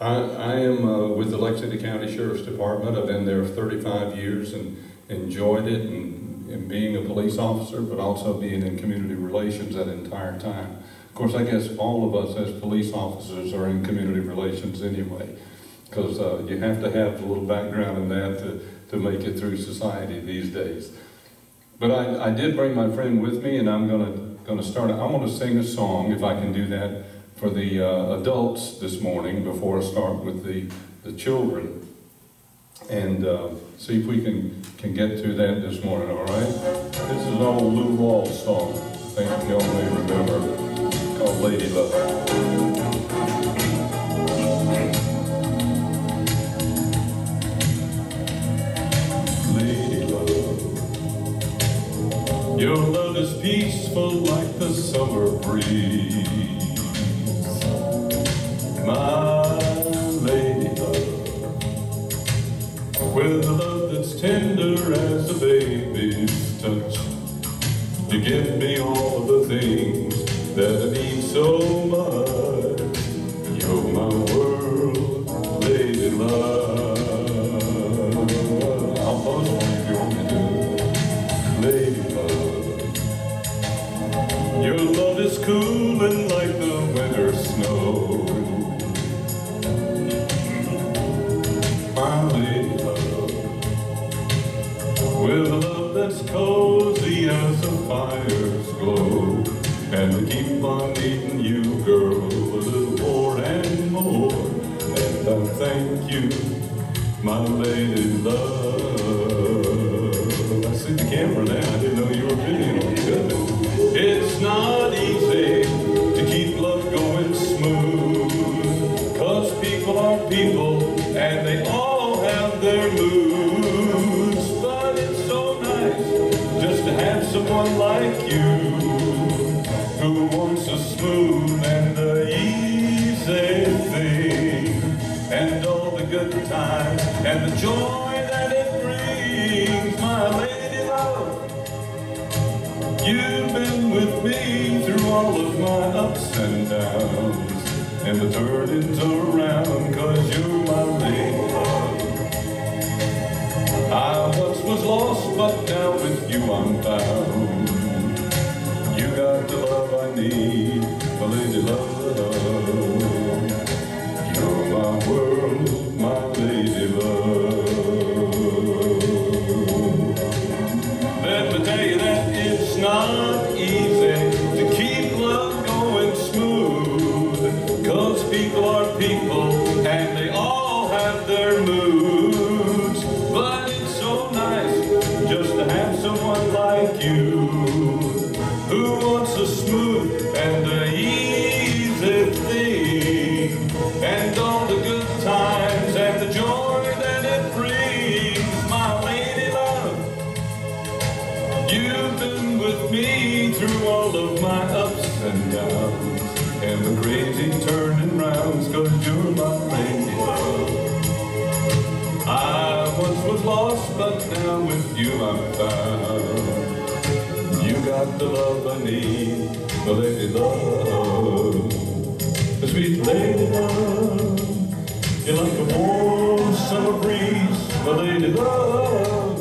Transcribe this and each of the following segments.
I am with the Lexington County Sheriff's Department. I've been there 35 years and enjoyed it, and being a police officer, but also being in community relations that entire time. Of course, I guess all of us as police officers are in community relations anyway, because you have to have a little background in that to make it through society these days. But I did bring my friend with me, and I'm gonna start. I want to sing a song, if I can do that, for the adults this morning before I start with the children, and see if we can get through that this morning. All right. This is an old Lou Rawls song. I think y'all may remember. It's called "Lady Love." Your love is peaceful like the summer breeze, my lady love, with a love that's tender as a baby's touch. You give me all of the things that I need so much. You're my world, lady love. I'll pose for you if you want me to. Lady love. Your love is cooling like the winter snow, my lady love, with a love that's cozy as the fire's glow, and we keep on needing you, girl, a little more and more, and I thank you, my lady love. I see the camera now, I didn't know you were videoing. Good. It's not easy to keep love going smooth, 'cause people are people and they all have their moods. But it's so nice just to have someone like you, who wants a smooth and a easy thing, and all the good times and the joy that it brings, my lady love. You've been with me through all of my ups and downs, and the turnings around, 'cause you're my lady love. I once was lost, but now with you I'm found. You got the love I need, my lady love. You're my world, my lady love. Let me tell you that it's not easy to keep love going smooth, 'cause people are people and they all have their moods. But it's so nice just to have someone like you, who wants a smooth and a easy thing, and all the good times and the joy that it brings, my lady love. You've been with me through all of my ups and downs, and the crazy turning rounds, 'cause you're my lady love. I once was lost, but now with you I'm found. You got the love I need, my lady love. The sweet lady love. You're like a warm summer breeze, my lady love.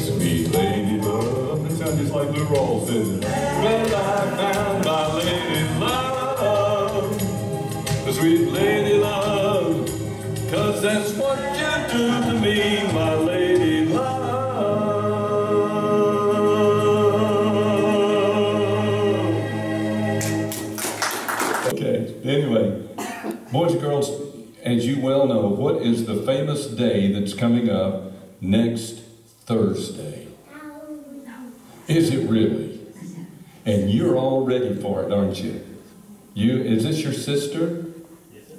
Sweet lady love. That sounds just like Lou Rawls, didn't it? Well, I found my lady love, the sweet lady love, 'cause that's what you do to me, my lady love. Okay, anyway, boys and girls, as you well know, what is the famous day that's coming up next Thursday? Is it really? And you're all ready for it, aren't you? Is this your sister?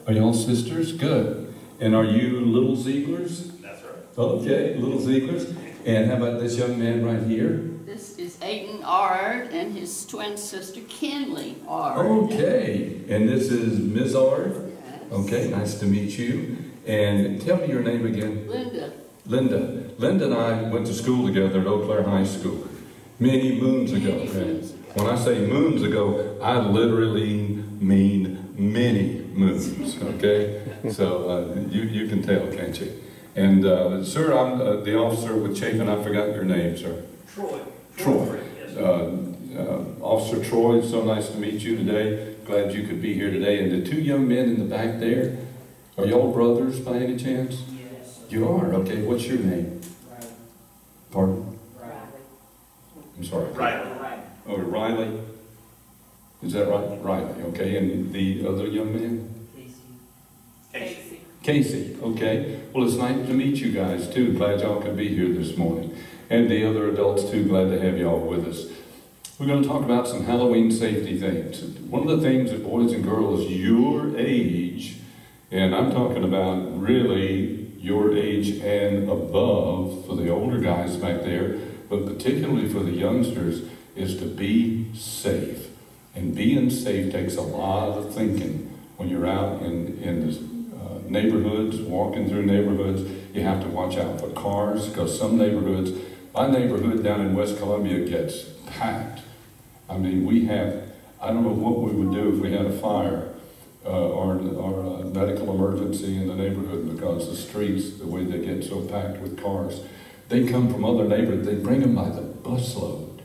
Are y'all sisters? Good. And are you little Zieglers? That's right. Okay, little Zieglers. And how about this young man right here? This is Aiden Ard and his twin sister Kinley Ard. Okay. And this is Ms. Ard? Yes. Okay, nice to meet you. And tell me your name again. Linda. Linda. Linda and I went to school together at Eau Claire High School many moons ago. Many moons ago. When I say moons ago, I literally mean many moons mannerisms, okay? So you can tell, can't you? And sir, I'm the officer with Chafin. I forgot your name, sir. Troy. Troy. Yes. Officer Troy, it's so nice to meet you today. Glad you could be here today. And the two young men in the back there, are y'all brothers by any chance? Yes. You are? Okay, what's your name? Riley. Pardon? Riley. I'm sorry. Riley. Oh, Riley? Is that right? Riley, okay. And the other young man? Casey. Casey, okay. Well, it's nice to meet you guys too. Glad y'all could be here this morning. And the other adults too, glad to have y'all with us. We're going to talk about some Halloween safety things. One of the things that boys and girls your age, and I'm talking about really your age and above for the older guys back there, but particularly for the youngsters, is to be safe. And being safe takes a lot of thinking. When you're out in the neighborhoods, walking through neighborhoods, you have to watch out for cars, because some neighborhoods, my neighborhood down in West Columbia gets packed. I mean, we have, I don't know what we would do if we had a fire or a medical emergency in the neighborhood, because the streets, the way they get so packed with cars, they come from other neighborhoods, they bring them by the busload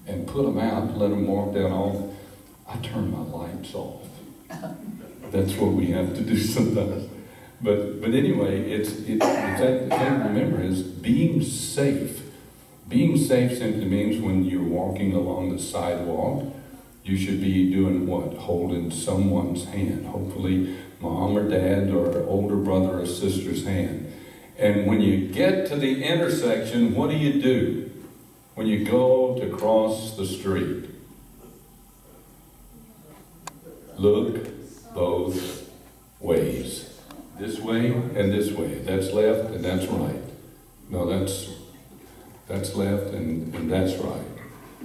and put them out and let them walk down all. I turn my lights off. That's what we have to do sometimes. But anyway, the thing to remember is being safe. Being safe simply means when you're walking along the sidewalk, you should be doing what? Holding someone's hand. Hopefully mom or dad or older brother or sister's hand. And when you get to the intersection, what do? When you go to cross the street? Look both ways. This way and this way. That's left and that's right. No, that's left and that's right.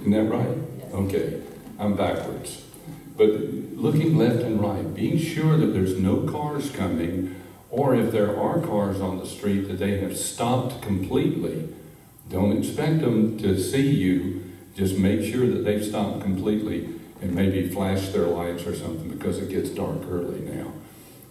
Isn't that right? Okay, I'm backwards. But looking left and right, being sure that there's no cars coming, or if there are cars on the street, that they have stopped completely. Don't expect them to see you. Just make sure that they've stopped completely and maybe flash their lights or something, because it gets dark early now.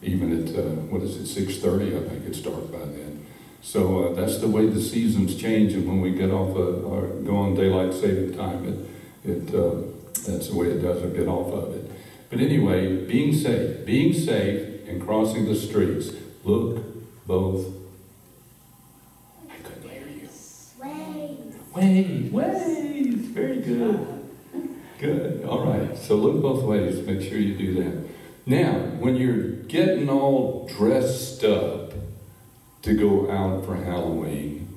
Even at, 6:30, I think it's dark by then. So that's the way the seasons change, and when we get off or go on daylight saving time, that's the way it does, or get off of it. But anyway, being safe and crossing the streets. Look both. I couldn't hear you. Ways. Very good. Good. All right. So look both ways. Make sure you do that. Now, when you're getting all dressed up to go out for Halloween,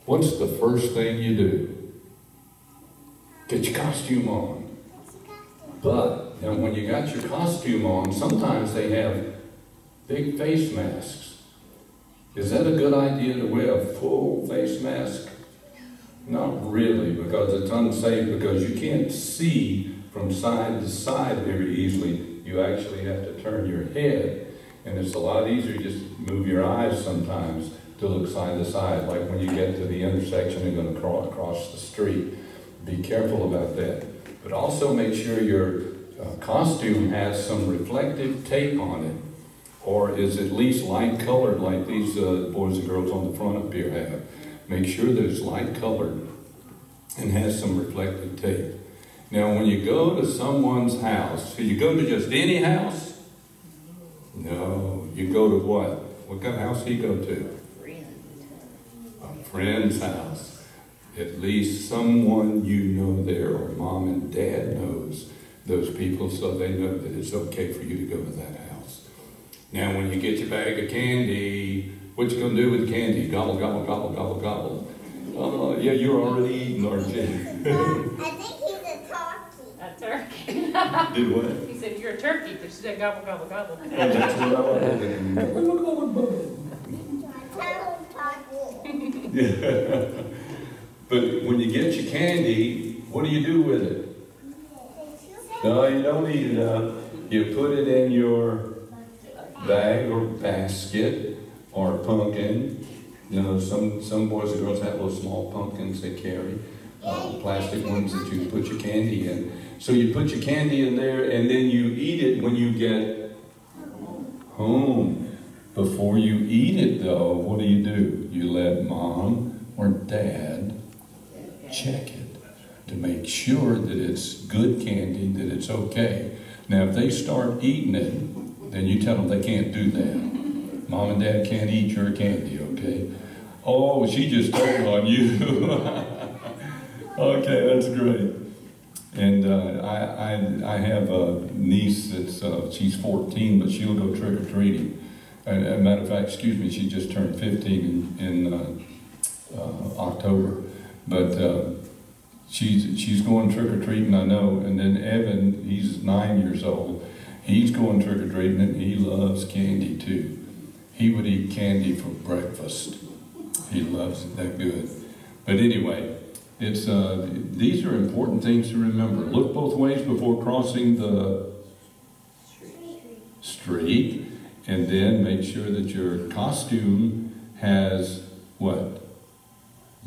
what's the first thing you do? Get your costume on. But now when you got your costume on, sometimes they have big face masks. Is that a good idea to wear a full face mask? Not really, because it's unsafe, because you can't see from side to side very easily. You actually have to turn your head, and it's a lot easier to just move your eyes sometimes to look side to side, like when you get to the intersection and going to cross the street. Be careful about that. But also make sure your costume has some reflective tape on it, or is at least light colored like these boys and girls on the front up here have. Make sure that it's light colored and has some reflective tape. Now when you go to someone's house, so you go to just any house? No, you go to what? What kind of house do you go to? A friend's house. At least someone you know there, or mom and dad knows those people, so they know that it's okay for you to go to that house. Now when you get your bag of candy, what you gonna do with the candy? Gobble, gobble, gobble, gobble, gobble. Yeah, you're already eating, aren't you? I think he's a turkey. A turkey. Did what? He said, you're a turkey, but she said gobble, gobble, gobble. Oh, that's what I wanted. Yeah. But when you get your candy, what do you do with it? No, you don't eat it up. You put it in your bag or basket or pumpkin. You know, some boys and girls have little small pumpkins they carry, plastic ones that you put your candy in. So you put your candy in there, and then you eat it when you get home. Before you eat it, though, what do? You let mom or dad check it to make sure that it's good candy, that it's okay. Now, if they start eating it, then you tell them they can't do that. Mom and dad can't eat your candy, okay? Oh, she just told on you. Okay, that's great. And I have a niece that's, she's 14, but she'll go trick-or-treating. As a matter of fact, excuse me, she just turned 15 in October. But she's going trick-or-treating, I know. And then Evan, he's 9 years old. He's going trick-or-treating, and he loves candy too. He would eat candy for breakfast. He loves it that good. But anyway, it's these are important things to remember. Look both ways before crossing the street, and then make sure that your costume has what?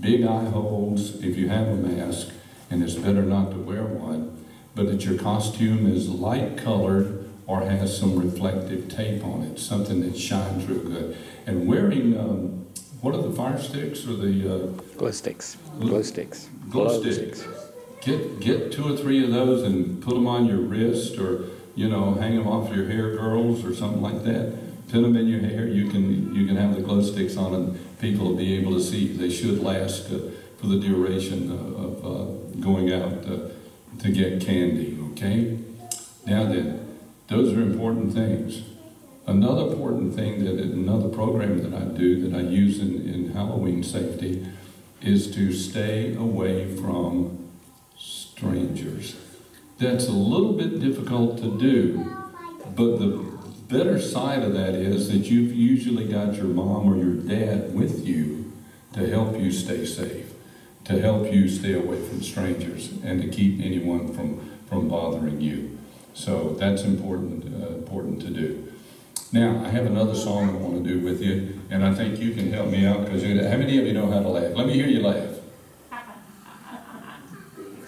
Big eye holes if you have a mask, and it's better not to wear one, but that your costume is light colored or has some reflective tape on it, something that shines real good. And wearing, what are the fire sticks or the... Glow sticks. Glow sticks. Get 2 or 3 of those and put them on your wrist, or, you know, hang them off your hair, girls, or something like that. Pin them in your hair. You can have the glow sticks on, and people will be able to see. They should last for the duration of going out to get candy, okay? Now then, those are important things. Another important thing, another program that I do, that I use in Halloween safety, is to stay away from strangers. That's a little bit difficult to do, but the better side of that is that you've usually got your mom or your dad with you to help you stay safe, to help you stay away from strangers, and to keep anyone from bothering you. So that's important to do. Now, I have another song I want to do with you, and I think you can help me out, because how many of you know how to laugh? Let me hear you laugh.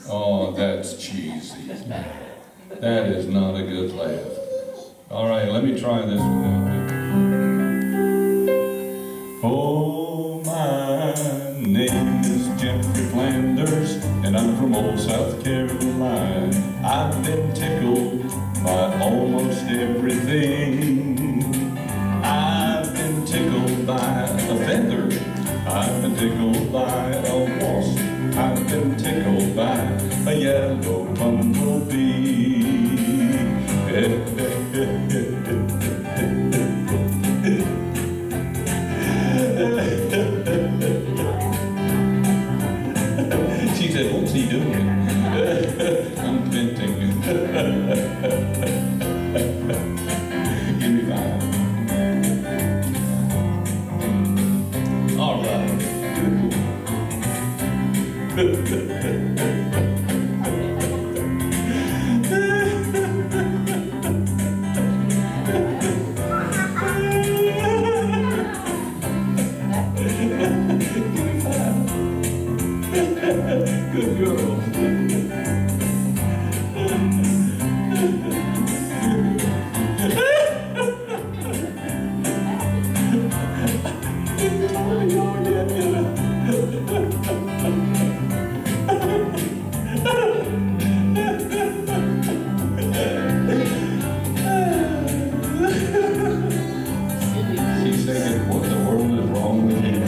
Oh, that's cheesy. That is not a good laugh. All right, let me try this one out. Oh, my name is Jeffrey Flanders, and I'm from old South Carolina. I've been tickled by almost everything. I've been tickled by a feather. I've been tickled by a wasp. I've been tickled by a yellow bumblebee. She said, what's he doing? I'm venting. Give me 5. All right. Good girl. She's thinking, what the world is wrong with him?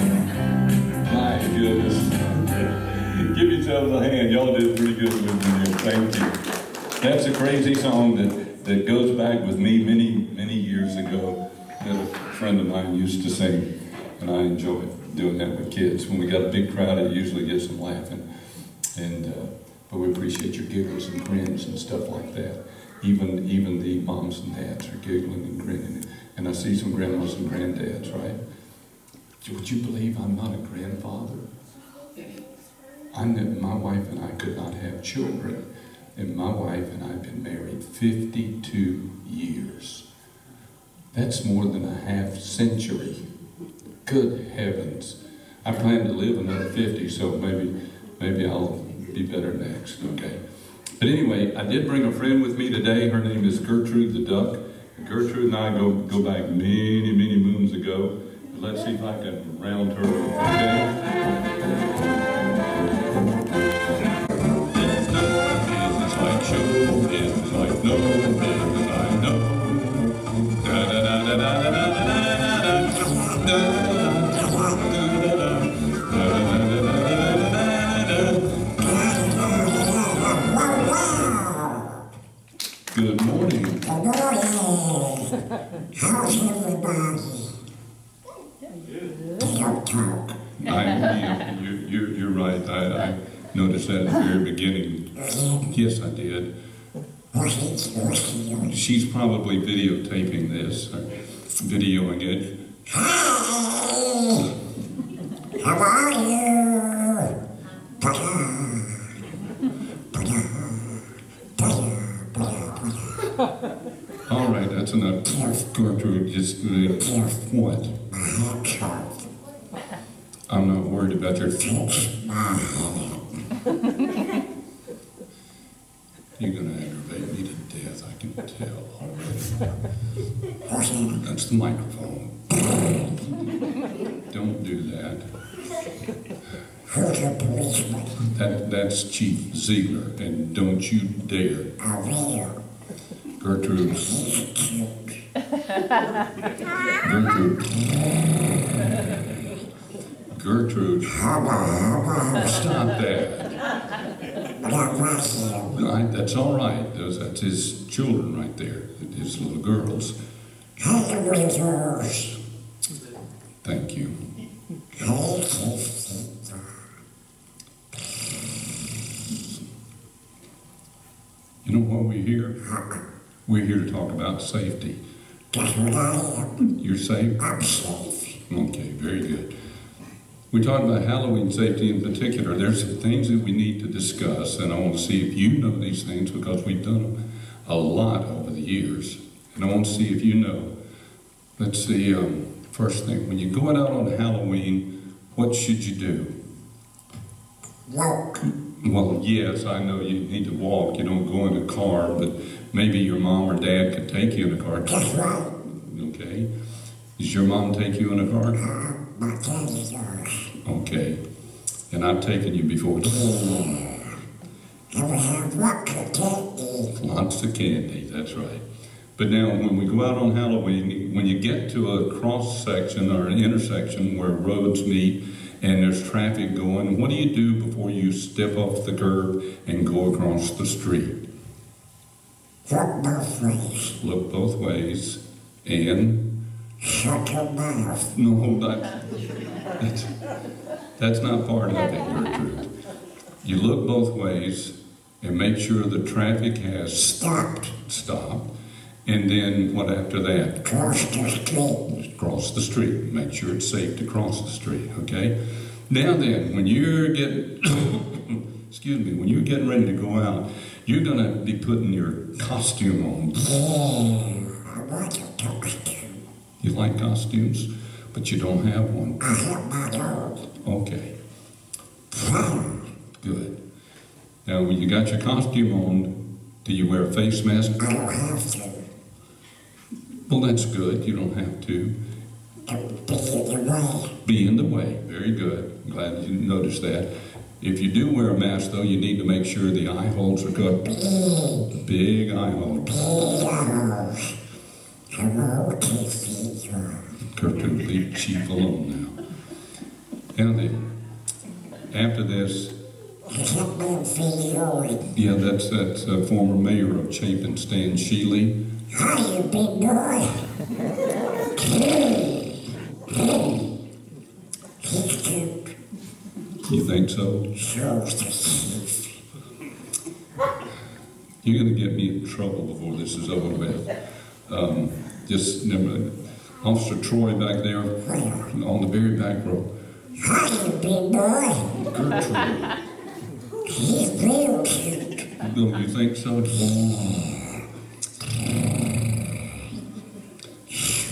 My goodness. Give yourselves a hand. Y'all did pretty good with me here. Thank you. That's a crazy song that goes back with me many years ago, that a friend of mine used to sing, and I enjoy doing that with kids. When we got a big crowd, it usually gets them laughing. But we appreciate your giggles and grins and stuff like that. Even the moms and dads are giggling and grinning. And I see some grandmas and granddads, right? Would you believe I'm not a grandfather? My wife and I could not have children. And my wife and I have been married 52 years. That's more than a half century. Good heavens. I plan to live another 50, so maybe I'll be better next, okay? But anyway, I did bring a friend with me today. Her name is Gertrude the Duck, Gertrude and I go back many, many moons ago. Let's see if I can round her. Okay? There's no business like show business like no business I know. Da da da da da da da da da Good morning. Good morning. How's everybody? They don't talk. You're right. I noticed that at the very beginning. Yes, I did. What's he doing? She's probably videotaping this, or videoing it. Hi! How are you? All right, that's enough. Gertrude, just what? My haircut. I'm not worried about your Fix my head. You're gonna aggravate me to death, I can tell already. What's that? That's the microphone. Don't do that. Who's your policeman? That's Chief Ziegler, and don't you dare. I will. Gertrude. He's cute. Gertrude. Hello. Stop that. But I like him. That's all right. That's his children right there. His little girls. Hey, Winters. Thank you. Hey, Kissy. You know why we're here? We're here to talk about safety. That's what I am. You're safe? I'm safe. Okay, very good. We talked about Halloween safety in particular. There's some things that we need to discuss, and I want to see if you know these things because we've done them a lot over the years. And I want to see if you know. Let's see, first thing, when you're going out on Halloween, what should you do? Walk. Well, yes, I know you need to walk. You don't go in a car, but maybe your mom or dad could take you in a car. That's right. Okay. Does your mom take you in a car? My daddy does. Okay. And I've taken you before. And we have lots of candy. Lots of candy, that's right. But now, when we go out on Halloween, when you get to a cross section or an intersection where roads meet and there's traffic going, what do you do before you step off the curb and go across the street? Look both ways. Look both ways and... Shut your mouth. No, that's not part of it, Gertrude. You look both ways and make sure the traffic has stopped. And then what after that? Cross the street. Cross the street. Make sure it's safe to cross the street, okay? Now then, when you're getting, when you're getting ready to go out, you're gonna be putting your costume on. Yeah, I like a costume. You like costumes, but you don't have one. I have my own. Okay. Good. Now, when you got your costume on, do you wear a face mask? I don't have to. Well, that's good. You don't have to. Don't be in the way. Be in the way. Very good. I'm glad you noticed that. If you do wear a mask, though, you need to make sure the eye holes are good. Big eye holes. Big holes. Hello, Kissy. Gertrude, leave Chief alone now. Now then, after this, yeah, that's former mayor of Chapin, Stan Shealy. Hi, you big boy. He's cute. You think so? Shows the teeth. You're going to get me in trouble before this is over with. Just remember, Officer Troy back there on the very back row. Hi, you big boy. Gertrude. He's real cute. You think so?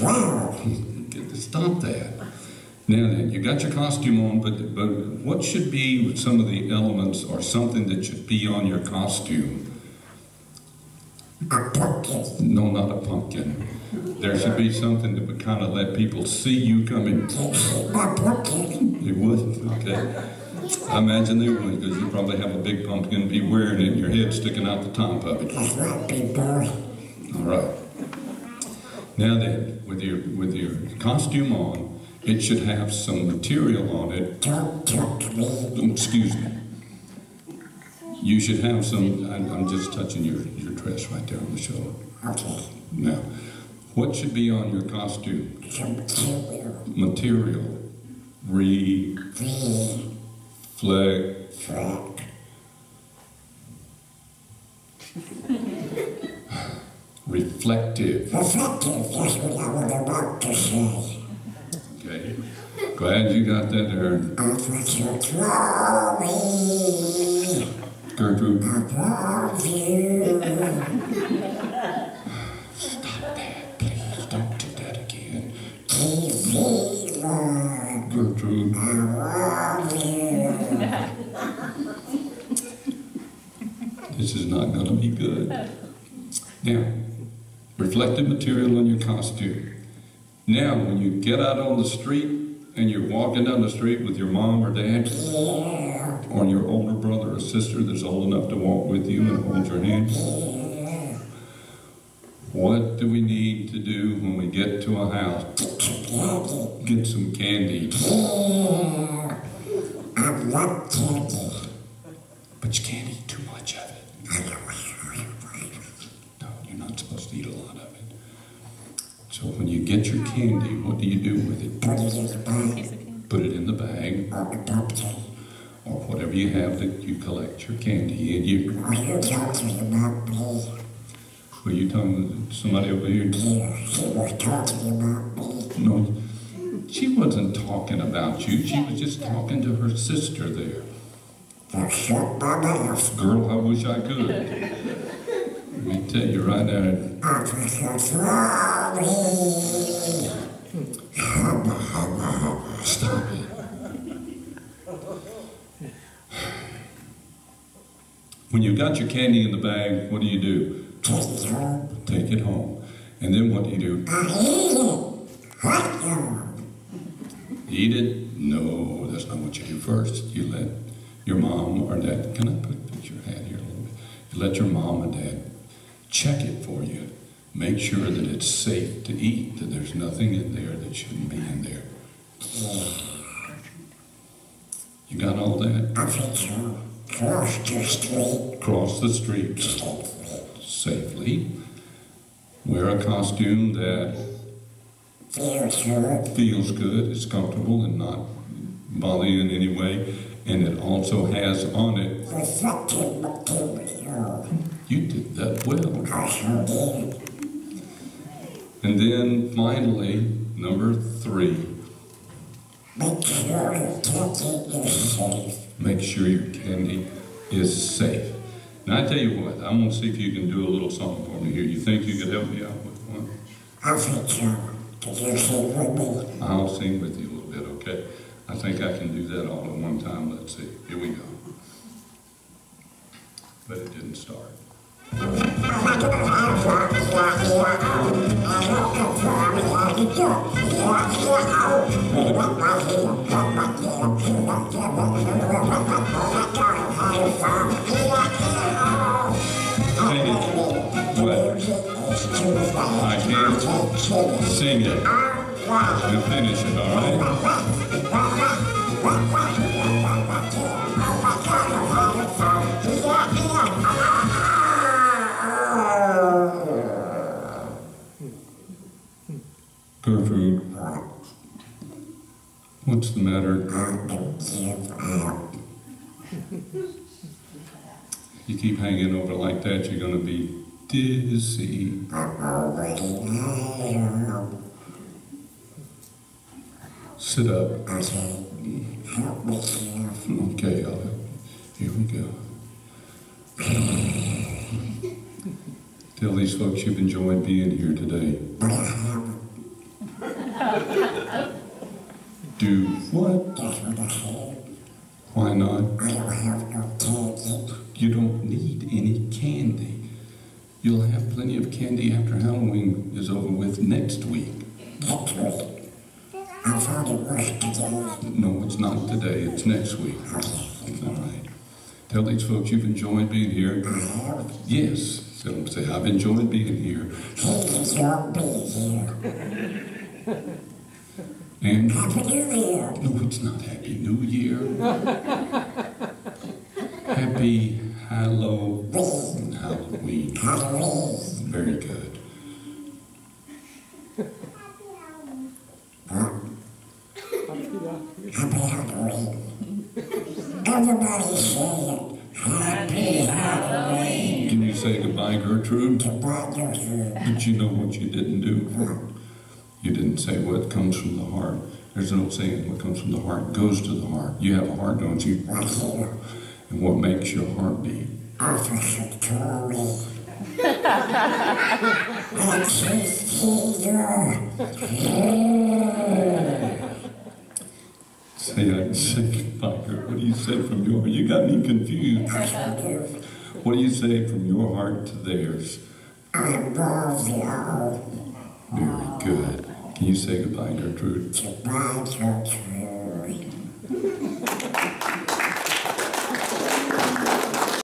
Wow. Stop that. Now then, you got your costume on, but what should be some of the elements or something that should be on your costume A pumpkin. No, not a pumpkin. There should be something that would kind of let people see you coming. A pumpkin. You would? Okay. I imagine they would, because you probably have a big pumpkin, be wearing it, and your head sticking out the top of it. That's right, big boy. All right. Now then, with your costume on, it should have some material on it. Don't talk to me. Excuse me. You should have some. I'm just touching your dress right there on the shoulder. Okay. Now, what should be on your costume? Some material. Material. Reflect. Frack. Reflective. Reflective. That's what I was about to say. Okay. Glad you got that there. That's what you told me. Gertrude. I love you. Stop that, please. Don't do that again. TV love. Gertrude. I love you. This is not going to be good. Now, reflective material on your costume. Now, when you get out on the street and you're walking down the street with your mom or dad, Yeah. or your older brother or sister that's old enough to walk with you and hold your hand, Yeah. what do we need to do when we get to a house? Candy. Get some candy. Yeah. I love candy. But you can't eat too much of it. No, you're not supposed to eat a lot of it. So when you get your candy, what do you do with it? Put it in the bag. Put it in the bag, Or the pumpkin. or whatever you have that you collect your candy in. Are you talking about me? Were you talking to somebody over here? Yeah, she was talking about me. No, she wasn't talking about you. She was just talking to her sister there. So shut my mouth. Girl, I wish I could. Let me tell you right now. I just love me. Stop it. When you got your candy in the bag, what do you do? Take it home. Take it home. And then what do you do? I eat it. Hot dog. Eat it? No, that's not what you do first. You let your mom or dad, can I put your hand here a little bit? You let your mom and dad check it for you. Make sure that it's safe to eat, that there's nothing in there that shouldn't be in there. You got all that? I think so. Cross the street. Cross the street safely. Wear a costume that Feels good. feels good, is comfortable and not bother you in any way. And it also has on it, Reflective material. you did that well. I sure did. And then finally, number 3, Make sure the candy is safe. make sure your candy is safe. Now I tell you what, I'm gonna see if you can do a little something for me here. You think you could help me out with one? I think so. Did you sing with me? I'll sing with you a little bit, okay? I think I can do that all at one time. Let's see. Here we go. But it didn't start. Sing it. What? I can't sing it. We'll finish it, all right? Gertrude, what's the matter? You keep hanging over like that, you're going to be dizzy. Sit up. Okay, here we go. Tell these folks you've enjoyed being here today. Do what? Why not? I don't have no candy. You don't need any candy. You'll have plenty. plenty of candy after Halloween is over with next week. Next week. I thought it was today. No, it's not today. It's next week. All right. Tell these folks you've enjoyed being here. Yes. Tell them, say, I've enjoyed being here. Please don't be here. And Happy New Year. no, it's not Happy New Year. Happy Halloween. Halloween. Halloween. Very good. Happy Halloween. Everybody say it. Happy Halloween. Can you say goodbye, Gertrude? Goodbye, Gertrude. But you know what you didn't do? You didn't say what comes from the heart. There's no saying what comes from the heart goes to the heart. You have a heart, don't you? Right here. And what makes your heart beat? Officer Tory. Say, I can say goodbye, girl. What do you say from your heart? You got me confused. What do you say from your heart to theirs? I love you. Very good. Can you say goodbye, Gertrude? Goodbye, Gertrude.